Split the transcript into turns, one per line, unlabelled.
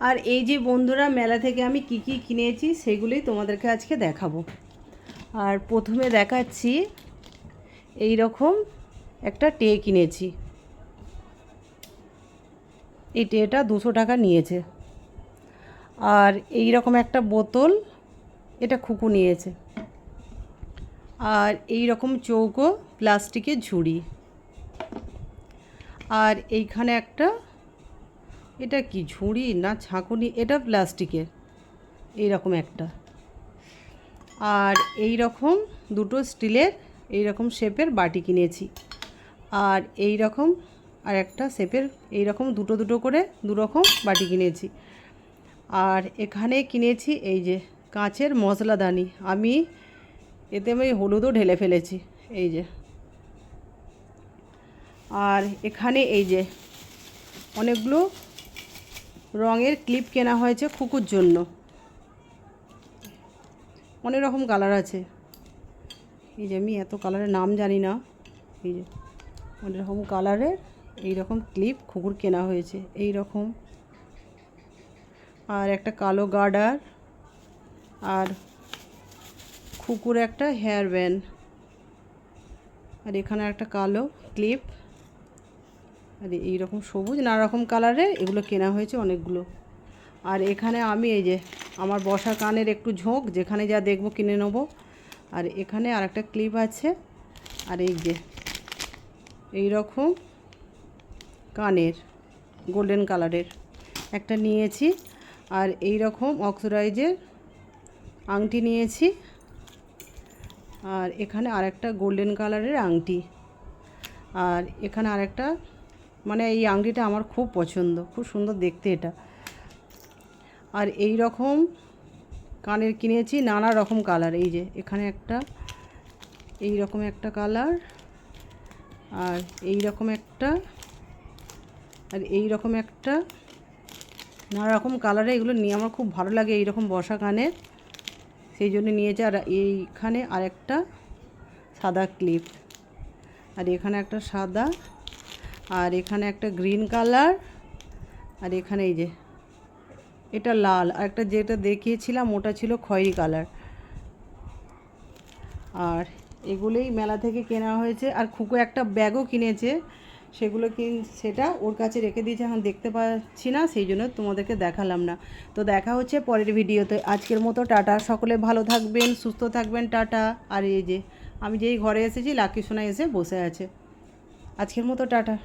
আর এই যে বন্ধুরা মেলা থেকে আমি কি কি কিনেছি সেগুলোই তোমাদেরকে আজকে দেখাবো। আর প্রথমে দেখাচ্ছি এই রকম একটা টে কিনেছি। এই টেটা 200 টাকা নিয়েছে। আর এই রকম একটা বোতল, এটা খুকু নিয়েছে। আর এই রকম চৌকো প্লাস্টিকের ঝুড়ি। আর এইখানে একটা, এটা কি ঝুড়ি না ছাঁকুনি, এটা প্লাস্টিকের এই রকম একটা। আর এই রকম দুটো স্টিলের এই রকম শেপের বাটি কিনেছি। আর এই রকম আর একটা শেপের এই রকম দুটো দুটো করে দু রকম বাটি কিনেছি। আর এখানে কিনেছি এই যে কাঁচের মশলাদানি। আমি হলুদও ঢেলে ফেলেছি এই যে। আর এখানে এই যে অনেকগুলো রঙের ক্লিপ কেনা হয়েছে খুকুর জন্য। অনেক রকম কালার আছে। এই যে আমি এত কালারের নাম জানি না। এই যে অনেক রকম কালারের এই রকম ক্লিপ খুকুর কেনা হয়েছে এই রকম। আর একটা কালো গার্ডার, আর খুকুর একটা হেয়ার ব্যান্ড, আর এখানে একটা কালো ক্লিপ, আর এই রকম সবুজ নানা রকম কালারের এগুলো কেনা হয়েছে অনেকগুলো। আর এখানে আমি এই যে আমার বসা কানের একটু ঝোঁক, যেখানে যা দেখবো কিনে নেব। আর এখানে আর একটা ক্লিপ আছে। আর এই যে এই রকম কানের গোল্ডেন কালারের একটা নিয়েছি। আর এই রকম অক্সিডাইজের আংটি নিয়েছি। আর এখানে আরেকটা গোল্ডেন কালারের আংটি। আর এখানে আরেকটা, মানে এই আংটিটা আমার খুব পছন্দ, খুব সুন্দর দেখতে এটা। আর এই রকম কানের কিনেছি নানা রকম কালার। এই যে এখানে একটা, এই রকম একটা কালার, আর এই রকম একটা, আর এই রকম একটা, নানা রকম কালারে এগুলো নিয়ে আমার খুব ভালো লাগে এই রকম বসা কানের, সেই জন্য নিয়েছি। আর এইখানে আরেকটা সাদা ক্লিপ, আর এখানে একটা সাদা, আর এখানে একটা গ্রিন কালার, আর এখানে এই যে এটা লাল, আর একটা যেটা দেখিয়েছিলাম ওটা ছিল খয়েরি কালার। আর এগুলোই মেলা থেকে কেনা হয়েছে। আর খুকু একটা ব্যাগও কিনেছে, সেটা ওর কাছে রেখে দিয়েছে, এখন দেখতে পাচ্ছি না, সেই জন্য তোমাদেরকে দেখালাম না। তো দেখা হচ্ছে পরের ভিডিওতে। আজকের মতো টাটা, সকলে ভালো থাকবেন, সুস্থ থাকবেন, টাটা। আর এই যে আমি যেই ঘরে এসেছি লাকি সোনা এসে বসে আছে। আজকের মতো টাটা।